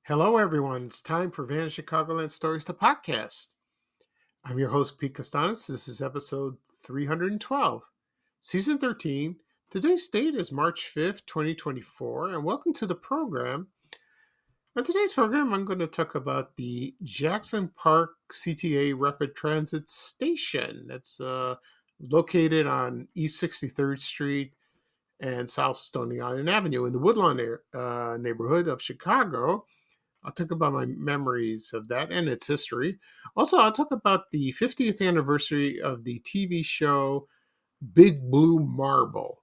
Hello, everyone. It's time for Vanished Chicagoland Stories, the podcast. I'm your host, Pete Costanis. This is episode 312, season 13. Today's date is March 5th, 2024, and welcome to the program. On today's program, I'm going to talk about the Jackson Park CTA Rapid Transit Station. That's located on East 63rd Street and South Stony Island Avenue in the Woodlawn neighborhood of Chicago. I'll talk about my memories of that and its history. Also, I'll talk about the 50th anniversary of the TV show Big Blue Marble.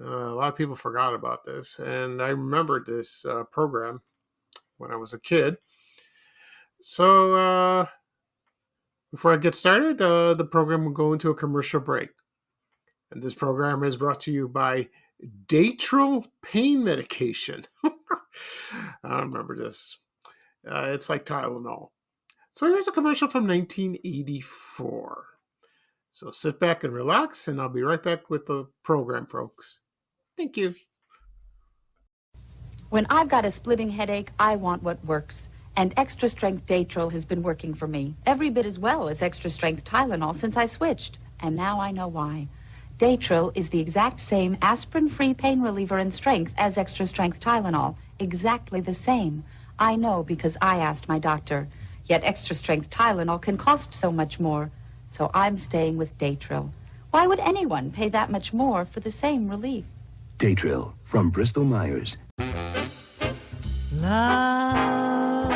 A lot of people forgot about this, and I remembered this program when I was a kid. So, before I get started, the program will go into a commercial break. And this program is brought to you by Datril pain medication. I remember this. It's like Tylenol. So here's a commercial from 1984. So sit back and relax, and I'll be right back with the program, folks. Thank you. When I've got a splitting headache, I want what works. And Extra Strength Datril has been working for me, every bit as well as Extra Strength Tylenol since I switched. And now I know why. Datril is the exact same aspirin-free pain reliever in strength as Extra Strength Tylenol. Exactly the same. I know because I asked my doctor. Yet Extra Strength Tylenol can cost so much more. So I'm staying with Datril. Why would anyone pay that much more for the same relief? Datril from Bristol-Myers. Love,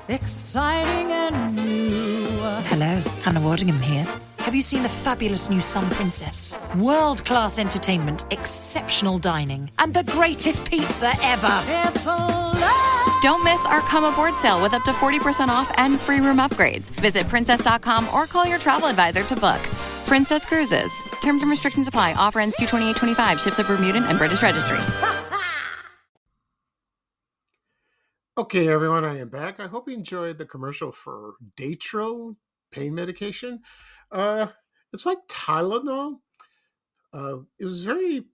exciting and new. Hello, Hannah Waddingham here. Have you seen the fabulous new Sun Princess? World-class entertainment, exceptional dining, and the greatest pizza ever. It's a love. Don't miss our Come Aboard sale with up to 40% off and free room upgrades. Visit princess.com or call your travel advisor to book. Princess Cruises. Terms and restrictions apply. Offer ends 2/28/25. Ships of Bermudan and British Registry. Okay, everyone, I am back. I hope you enjoyed the commercial for Datril pain medication. It's like Tylenol. It was very,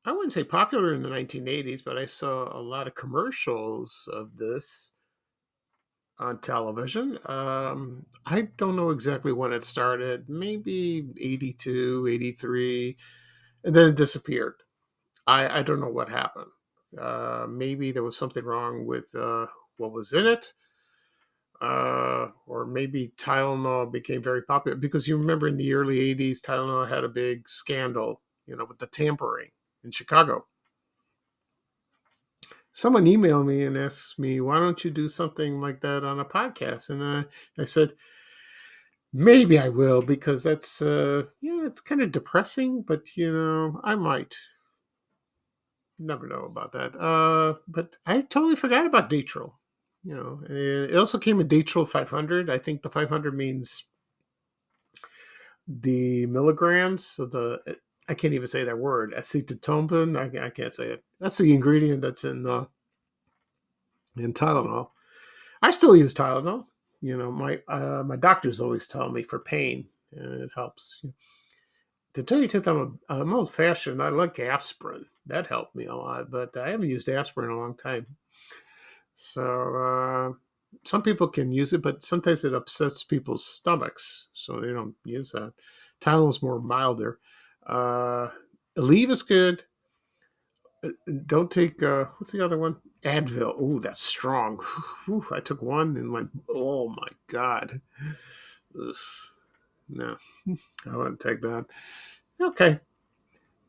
I wouldn't say popular in the 1980s, but I saw a lot of commercials of this on television. I don't know exactly when it started, maybe 82, 83, and then it disappeared. I don't know what happened. Maybe there was something wrong with what was in it. Or maybe Tylenol became very popular because you remember in the early 80s, Tylenol had a big scandal, with the tampering in Chicago. Someone emailed me and asked me, why don't you do something like that on a podcast? And I said, maybe I will, because that's, it's kind of depressing, but, I might. You never know about that. But I totally forgot about Datril. It also came with Datril 500. I think the 500 means the milligrams. So I can't even say that word. Acetylcholine. I can't say it. That's the ingredient that's in Tylenol. I still use Tylenol. My doctors always tell me for pain, and it helps. To tell you the truth, I'm old-fashioned. I like aspirin. That helped me a lot, but I haven't used aspirin in a long time. So some people can use it, but sometimes it upsets people's stomachs, so they don't use that. Tylenol's more milder. Aleve is good. Don't take, what's the other one? Advil. Ooh, that's strong. Ooh, I took one and went, oh my God. Ugh. No, I wouldn't take that. Okay.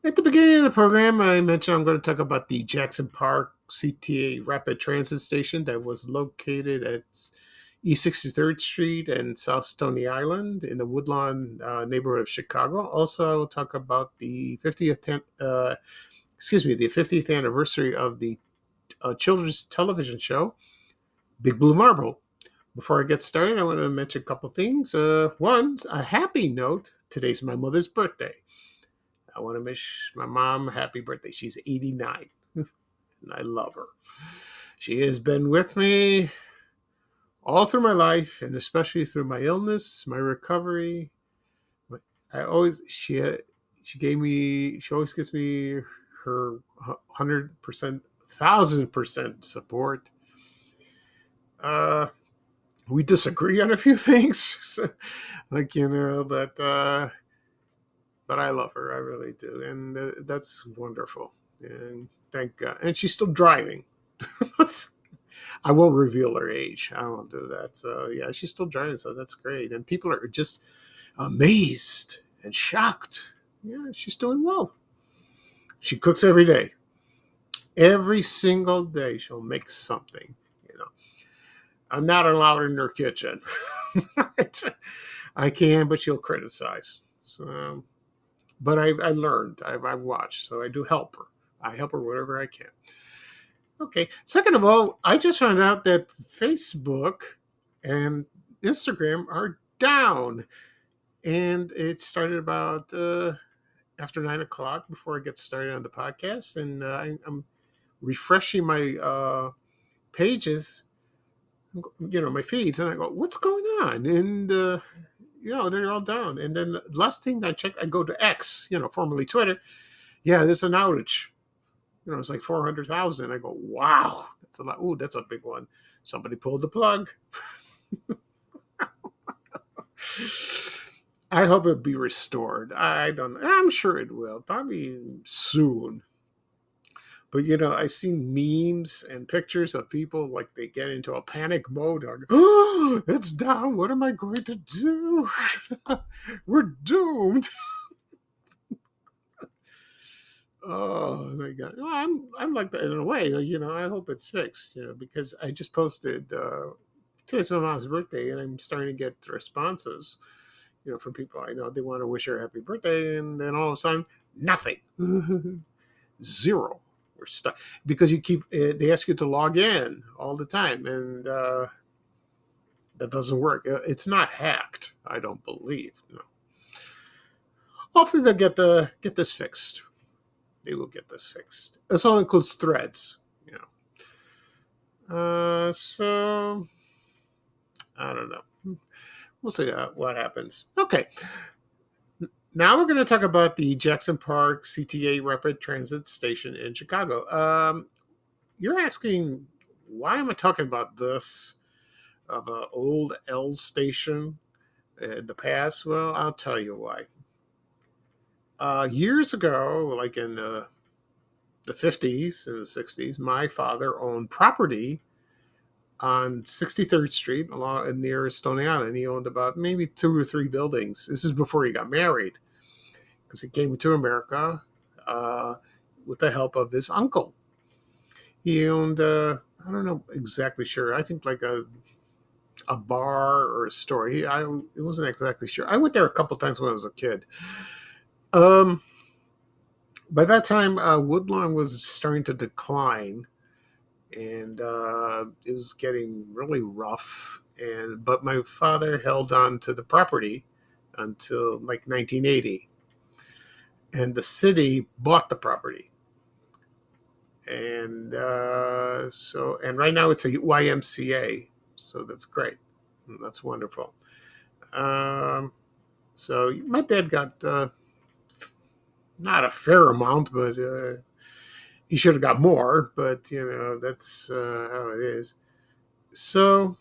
At the beginning of the program, I mentioned I'm going to talk about the Jackson Park CTA Rapid Transit Station that was located at East 63rd Street and South Stony Island in the Woodlawn neighborhood of Chicago. Also, I will talk about the 50th anniversary of the a children's television show, Big Blue Marble. Before I get started, I want to mention a couple things. One, a happy note. Today's my mother's birthday. I want to wish my mom a happy birthday. She's 89, and I love her. She has been with me all through my life, and especially through my illness, my recovery. She always gives me her 100%, 1,000% support. We disagree on a few things, but I love her. I really do, and that's wonderful. And thank God. And she's still driving. I won't reveal her age. I won't do that. So yeah, she's still driving. So that's great. And people are just amazed and shocked. Yeah, she's doing well. She cooks every day. Every single day she'll make something. I'm not allowed in her kitchen. I can, but she'll criticize. So, but I learned. I watched. So I do help her. I help her whatever I can. Okay. Second of all, I just found out that Facebook and Instagram are down. And it started about after 9 o'clock before I get started on the podcast. And I'm refreshing my pages, my feeds. And I go, what's going on? And, they're all down. And then the last thing I checked, I go to X, formerly Twitter. Yeah, there's an outage. It's like 400,000. I go, wow, that's a lot. Ooh, that's a big one. Somebody pulled the plug. I hope it'll be restored. I'm sure it will, probably soon. But, I've seen memes and pictures of people like they get into a panic mode. Like, oh, it's down. What am I going to do? We're doomed. Oh my God! Well, I'm like that in a way. I hope it's fixed. Because I just posted today's my mom's birthday, and I'm starting to get responses. From people I know. They want to wish her a happy birthday, and then all of a sudden, nothing, zero. We're stuck because you keep. They ask you to log in all the time, and that doesn't work. It's not hacked. I don't believe. No. Hopefully, they'll get this fixed. They will get this fixed. This all includes threads, So I don't know. We'll see what happens. Okay. Now we're going to talk about the Jackson Park CTA Rapid Transit Station in Chicago. You're asking, why am I talking about this of an old L station in the past? Well, I'll tell you why. Years ago, like in the 50s and the 60s, my father owned property on 63rd Street near Stony Island. He owned about maybe 2 or 3 buildings. This is before he got married, because he came to America with the help of his uncle. He owned, I don't know exactly sure, I think like a bar or a store. I wasn't exactly sure. I went there a couple times when I was a kid. By that time, Woodlawn was starting to decline, and it was getting really rough. But my father held on to the property until like 1980, and the city bought the property, and and right now it's a YMCA, so that's great, that's wonderful. So my dad got. Not a fair amount, but he should have got more. But that's how it is. So,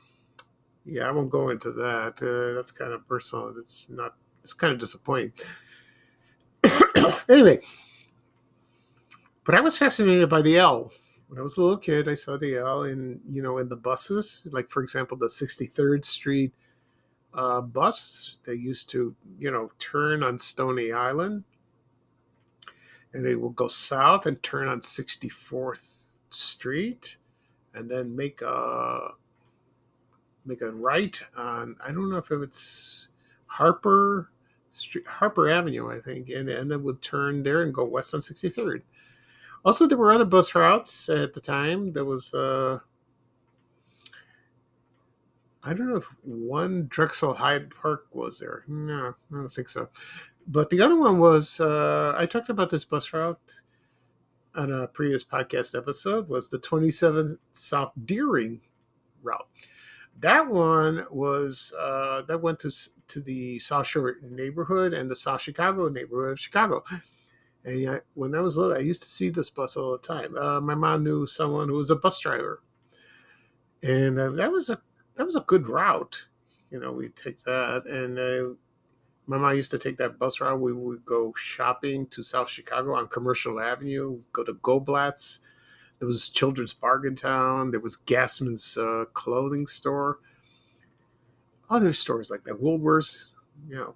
yeah, I won't go into that. That's kind of personal. It's kind of disappointing. Anyway, but I was fascinated by the L. When I was a little kid, I saw the L in the buses. Like, for example, the 63rd Street bus. They used to turn on Stony Island. And they will go south and turn on 64th Street, and then make a right on, I don't know if it's Harper Avenue, I think, and then would turn there and go west on 63rd. Also, there were other bus routes at the time. There was, I don't know if one Drexel Hyde Park was there. No, I don't think so. But the other one was, I talked about this bus route on a previous podcast episode, was the 27th South Deering route. That one was, that went to the South Shore neighborhood and the South Chicago neighborhood of Chicago. And yeah, when I was little, I used to see this bus all the time. My mom knew someone who was a bus driver, and that was a good route. We take that, and my mom used to take that bus route. We would go shopping to South Chicago on Commercial Avenue, go to Goblat's. There was Children's Bargain Town. There was Gassman's clothing store. Other stores like that, Woolworths. You know,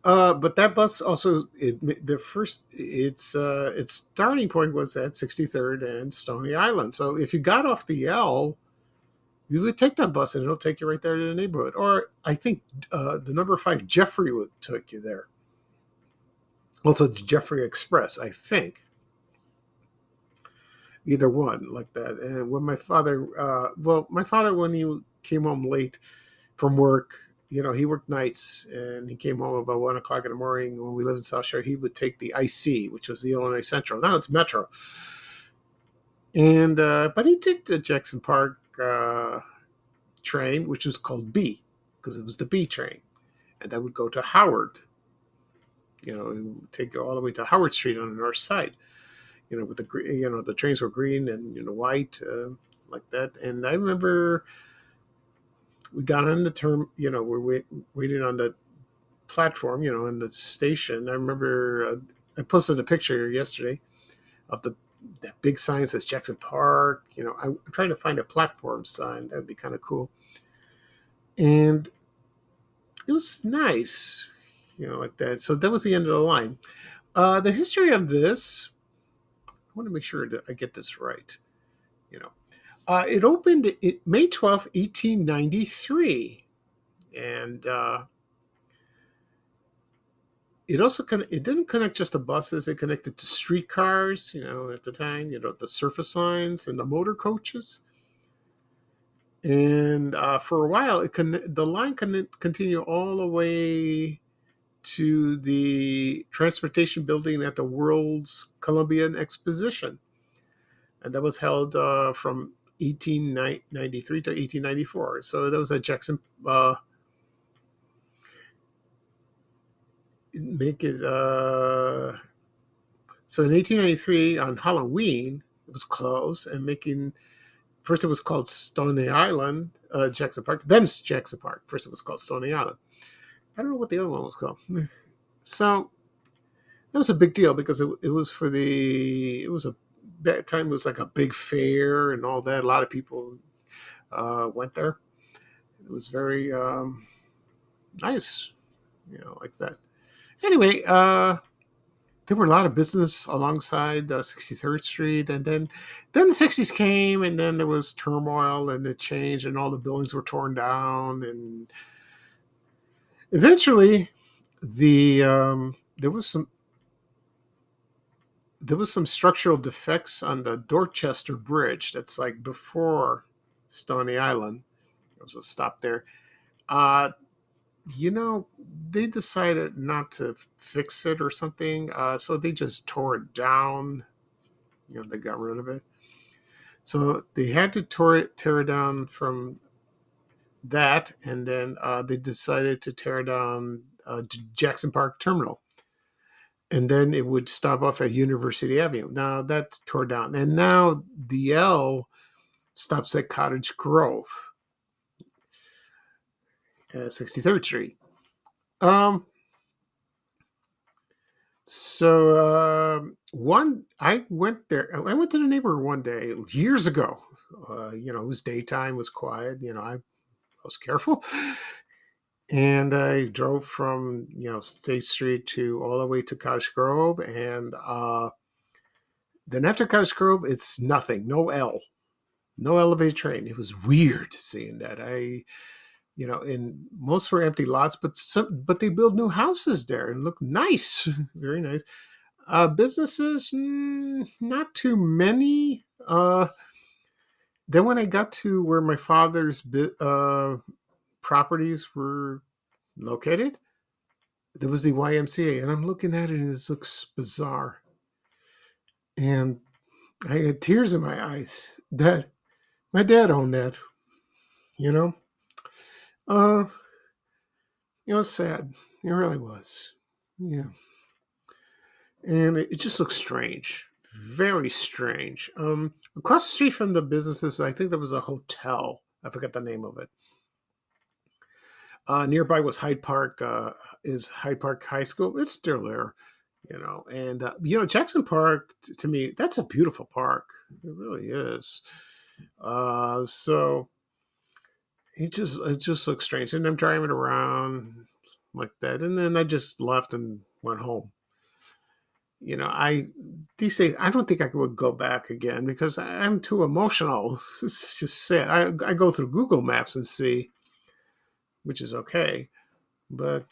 but that bus also its starting point was at 63rd and Stony Island. So if you got off the L, you would take that bus and it'll take you right there to the neighborhood. Or I think the number 5 Jeffrey would take you there. Also, Jeffrey Express, I think. Either one like that. And when my father, when he came home late from work, he worked nights and he came home about 1 o'clock in the morning. When we lived in South Shore, he would take the IC, which was the Illinois Central. Now it's Metro. And, but he did the Jackson Park train, which was called B, because it was the B train. And that would go to Howard. It would take you all the way to Howard Street on the north side. With the trains were green and white, like that. And I remember we got on the term, we're waiting on the platform, in the station. I remember I posted a picture yesterday of that big sign that says Jackson Park. I'm trying to find a platform sign. That'd be kind of cool. And it was nice, like that. So that was the end of the line. The history of this, I want to make sure that I get this right. It opened May 12th, 1893. And it didn't connect just to buses. It connected to streetcars, at the time, the surface lines and the motor coaches. And for a while, the line can continue all the way to the transportation building at the World's Columbian Exposition. And that was held from 1893 to 1894. So that was at Jackson. So in 1893 on Halloween, it was closed and first it was called Stony Island, Jackson Park, then Jackson Park. First it was called Stony Island. I don't know what the other one was called. So that was a big deal because it was that time it was like a big fair and all that. A lot of people went there. It was very nice, like that. Anyway, there were a lot of business alongside 63rd Street, and then the 60s came, and then there was turmoil, and it changed, and all the buildings were torn down, and eventually, there was some structural defects on the Dorchester Bridge. That's like before Stony Island. There was a stop there. They decided not to fix it or something, so they just tore it down. They got rid of it. So they had to tear it down from that, and then they decided to tear down Jackson Park Terminal. And then it would stop off at University Avenue. Now that's tore down. And now the L stops at Cottage Grove. 63rd Street. I went there. I went to the neighborhood one day years ago. It was daytime, it was quiet. I was careful. And I drove from, State Street all the way to Cottage Grove. And then after Cottage Grove, it's nothing. No L. No elevated train. It was weird seeing that. And most were empty lots, but they built new houses there and looked nice, very nice. Businesses, not too many. Then when I got to where my father's properties were located, there was the YMCA, and I'm looking at it and it looks bizarre. And I had tears in my eyes. That my dad owned that, you know. Uh, it was sad. It really was. Yeah, and it just looks strange, very strange. Across the street from the businesses, I think there was a hotel. I forgot the name of it. Nearby was Hyde Park. Is Hyde Park High School? It's still there, And Jackson Park to me, that's a beautiful park. It really is. So it just looks strange. And I'm driving around like that, and then I just left and went home. I these days I don't think I would go back again because I'm too emotional. It's just sad. I go through Google Maps and see, which is okay, but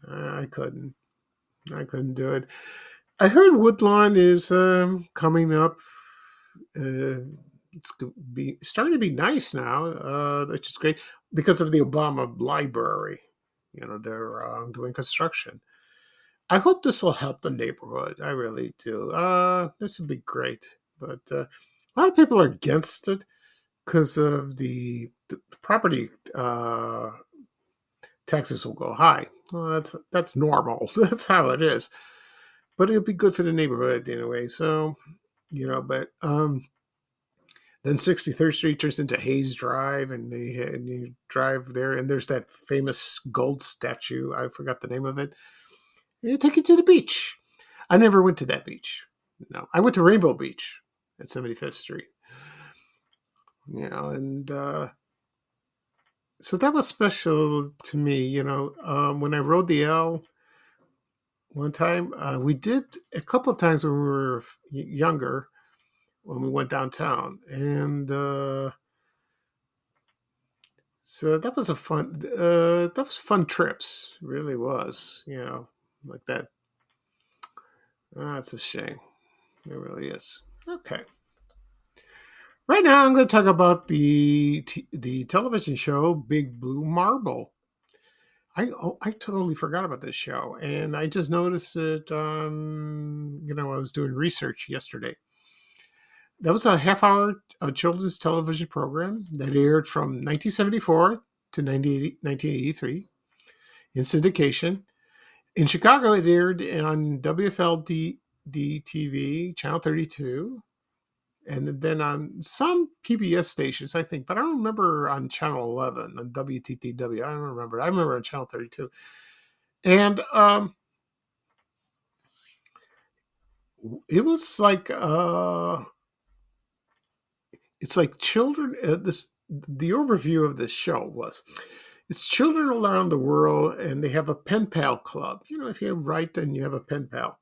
I couldn't. I couldn't do it. I heard Woodlawn is coming up. It's starting to be nice now, which is great because of the Obama Library. They're doing construction. I hope this will help the neighborhood. I really do. This would be great. But a lot of people are against it because of the property taxes will go high. Well, that's normal. That's how it is. But it'll be good for the neighborhood anyway. So, but then 63rd Street turns into Hayes Drive, and you drive there, and there's that famous gold statue. I forgot the name of it. They take you to the beach. I never went to that beach. No, I went to Rainbow Beach at 75th Street. And so that was special to me. When I rode the L one time, we did a couple of times when we were younger, when we went downtown, and so that was fun trips. It really was. Like that. It's a shame. It really is. Okay. Right now, I'm going to talk about the television show Big Blue Marble. I totally forgot about this show, and I just noticed it. I was doing research yesterday. That was a half-hour children's television program that aired from 1974 to 1983 in syndication. In Chicago, it aired on WFLD TV, Channel 32, and then on some PBS stations, I think, but I don't remember on Channel 11, on WTTW. I don't remember. I remember on Channel 32. And it was like, it's like children, the overview of this show was, it's children around the world, and they have a pen pal club. If you write, then you have a pen pal.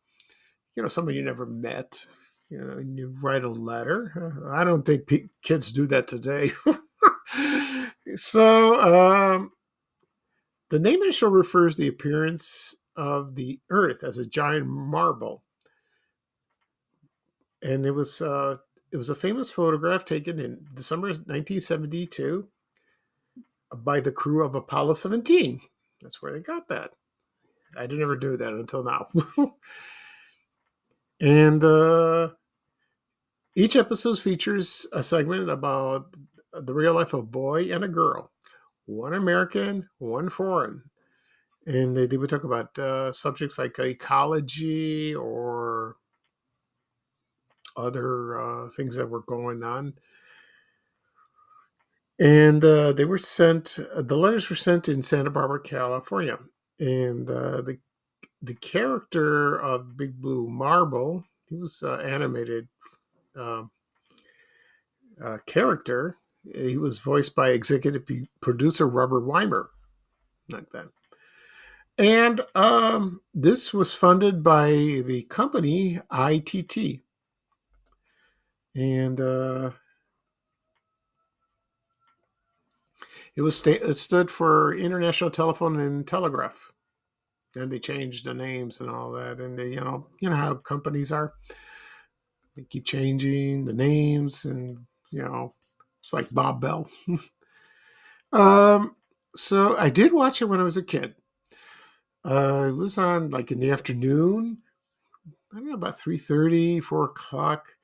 Someone you never met. And you write a letter. I don't think kids do that today. So the name of the show refers to the appearance of the Earth as a giant marble, and it was a famous photograph taken in December 1972 by the crew of Apollo 17. That's where they got that. I didn't ever do that until now. And each episode features a segment about the real life of a boy and a girl, one American, one foreign. And they would talk about subjects like ecology or other things that were going on. And the letters were sent in Santa Barbara, California. And the character of Big Blue Marble, he was animated character. He was voiced by executive producer Robert Weimer, like that. And this was funded by the company ITT. And it stood for International Telephone and Telegraph. then they changed the names and all that. And they, you know how companies are. They keep changing the names, and it's like Bob Bell. um, so I did watch it when I was a kid. It was on like in the afternoon. I don't know, about 3:30, 4 o'clock.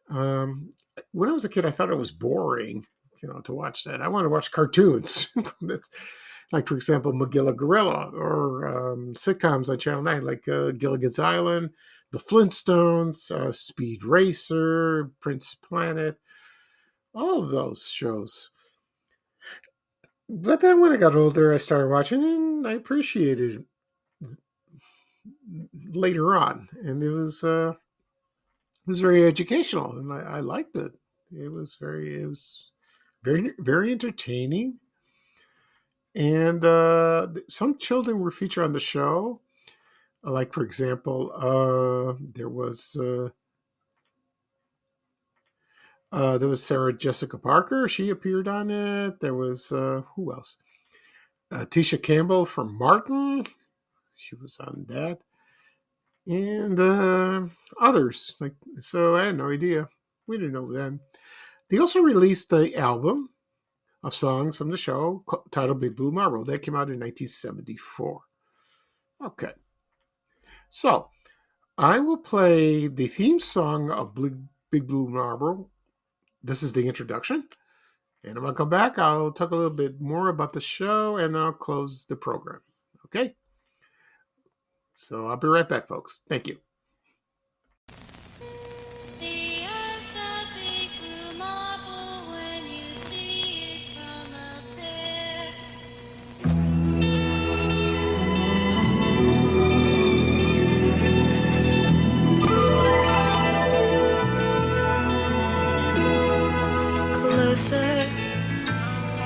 When I was a kid, I thought it was boring, to watch that. I want to watch cartoons. That's like, for example, Magilla Gorilla, or sitcoms on Channel 9, like Gilligan's Island, The Flintstones, Speed Racer, Prince Planet, all of those shows. But then when I got older, I started watching it, and I appreciated it later on. And it was very educational, and I liked it. It was very, very entertaining. And some children were featured on the show. Like, for example, there was Sarah Jessica Parker. She appeared on it. There was who else? Tisha Campbell from Martin. She was on that, and others. So I had no idea. We didn't know then. They also released the album of songs from the show titled Big Blue Marble. That came out in 1974. Okay. So I will play the theme song of Big Blue Marble. This is the introduction. And I'm going to come back. I'll talk a little bit more about the show, and I'll close the program. Okay? So I'll be right back, folks. Thank you. The earth's a big blue marble when you see it from up there. Closer,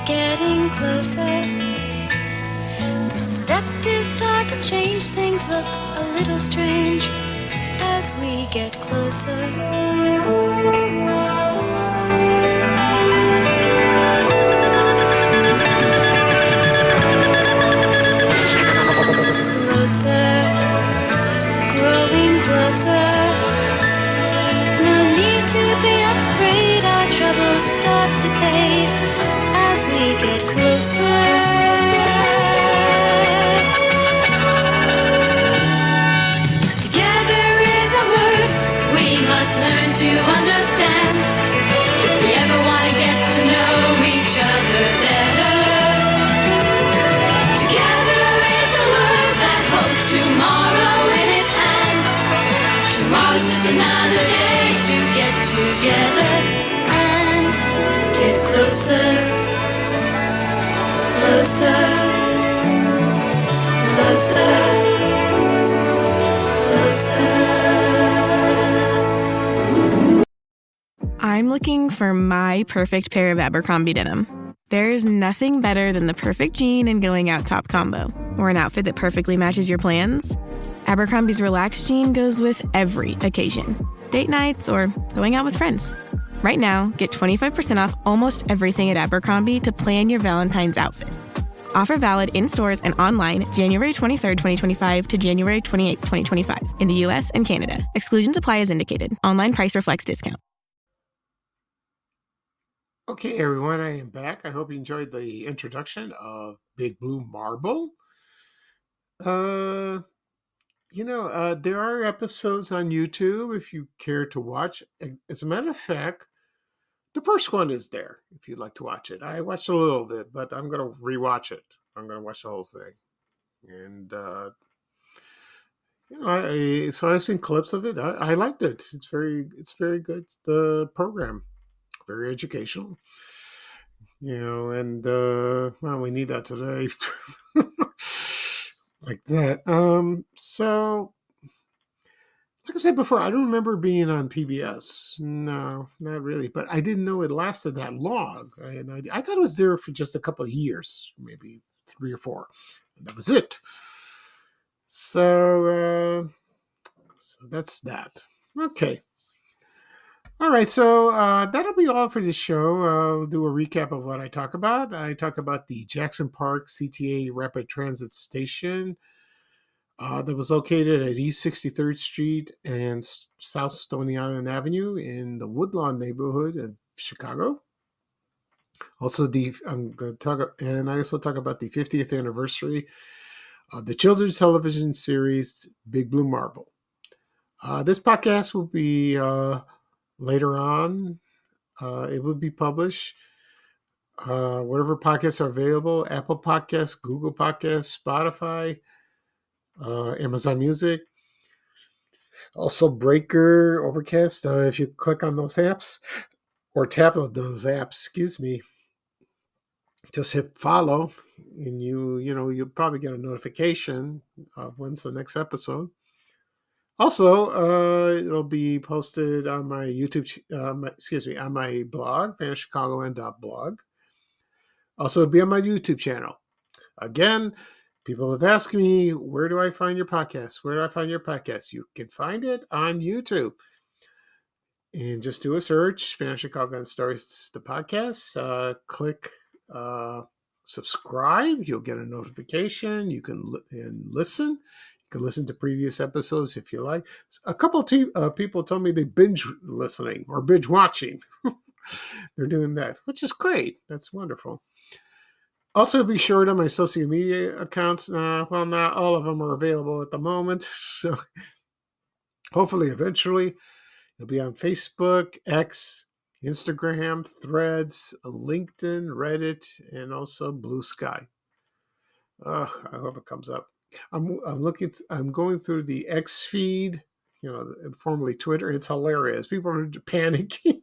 getting closer. Perspectives start to change, things look a little strange as we get closer. Closer, growing closer. No need to be afraid, our troubles start to fade as we get closer. Learn to understand if we ever want to get to know each other better. Together is a word that holds tomorrow in its hand. Tomorrow's just another day to get together and get closer, closer, closer, closer. I'm looking for my perfect pair of Abercrombie denim. There's nothing better than the perfect jean and going out top combo, or an outfit that perfectly matches your plans. Abercrombie's relaxed jean goes with every occasion, date nights or going out with friends. Right now, get 25% off almost everything at Abercrombie to plan your Valentine's outfit. Offer valid in stores and online January 23rd, 2025 to January 28th, 2025 in the U.S. and Canada. Exclusions apply as indicated. Online price reflects discount. Okay, everyone, I am back. I hope you enjoyed the introduction of Big Blue Marble. There are episodes on YouTube if you care to watch. As a matter of fact, the first one is there if you'd like to watch it. I watched a little bit, but I'm going to rewatch it. I'm going to watch the whole thing. And, I've seen clips of it. I liked it. It's very good. The program. Very educational, and we need that today. Like that. So like I said before, I don't remember being on PBS. No, not really. But I didn't know it lasted that long. I thought it was there for just a couple of years, maybe 3 or 4. And that was it. So that's that. Okay. All right, so that'll be all for this show. I'll do a recap of what I talk about. I talk about the Jackson Park CTA Rapid Transit Station, that was located at East 63rd Street and South Stony Island Avenue in the Woodlawn neighborhood of Chicago. Also, I'm going to talk, and I also talk about the 50th anniversary of the children's television series Big Blue Marble. This podcast will be later on. It will be published. Whatever podcasts are available: Apple Podcasts, Google Podcasts, Spotify, Amazon Music, also Breaker, Overcast. If you click on those apps or tap on those apps, excuse me, just hit follow, and you'll probably get a notification of when's the next episode. Also, it'll be posted on my YouTube, on my blog, vanishchicagoland.blog. Also, it'll be on my YouTube channel. Again, people have asked me, where do I find your podcast? Where do I find your podcast? You can find it on YouTube. And just do a search, Vanish Chicagoland Stories, the podcast. Click subscribe. You'll get a notification. You can listen. You can listen to previous episodes if you like. A couple of people told me they binge listening or binge watching. They're doing that, which is great. That's wonderful. Also, be sure to my social media accounts. Well, not all of them are available at the moment. So hopefully, eventually, it'll be on Facebook, X, Instagram, Threads, LinkedIn, Reddit, and also Blue Sky. I hope it comes up. I'm going through the X feed, formerly Twitter. It's hilarious. People are panicking,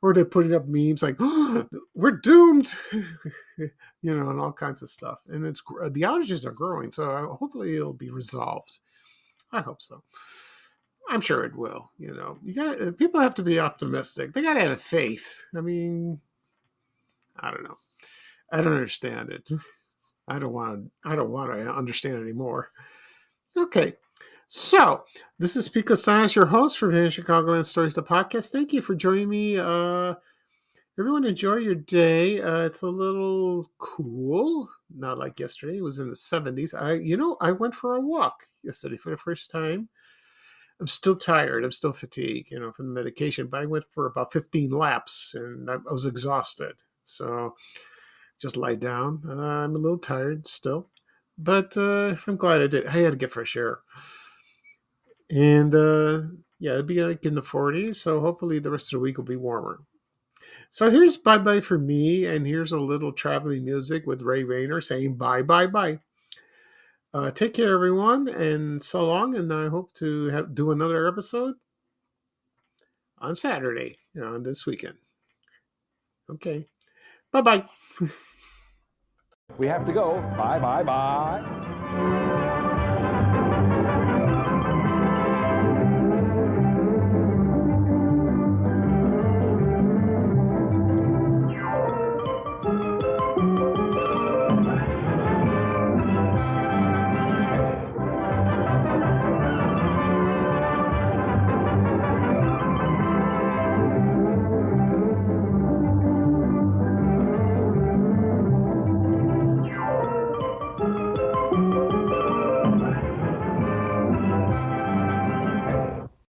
or they're putting up memes like, oh, "We're doomed," and all kinds of stuff. And the outages are growing, so hopefully it'll be resolved. I hope so. I'm sure it will. People have to be optimistic. They got to have faith. I mean, I don't know. I don't understand it. I don't want to understand it anymore. Okay. So, this is Pico Styles, your host for Vanish Chicagoland Stories, the podcast. Thank you for joining me. Everyone enjoy your day. It's a little cool. Not like yesterday. It was in the 70s. I went for a walk yesterday for the first time. I'm still tired. I'm still fatigued, from the medication. But I went for about 15 laps, and I was exhausted. So just lie down. I'm a little tired still. But I'm glad I did. I had to get fresh air. And it'd be like in the 40s. So hopefully the rest of the week will be warmer. So here's bye-bye for me. And here's a little traveling music with Ray Rayner saying bye, bye, bye. Take care, everyone, and so long. And I hope to do another episode on Saturday, on this weekend. Okay. Bye-bye. We have to go. Bye, bye, bye.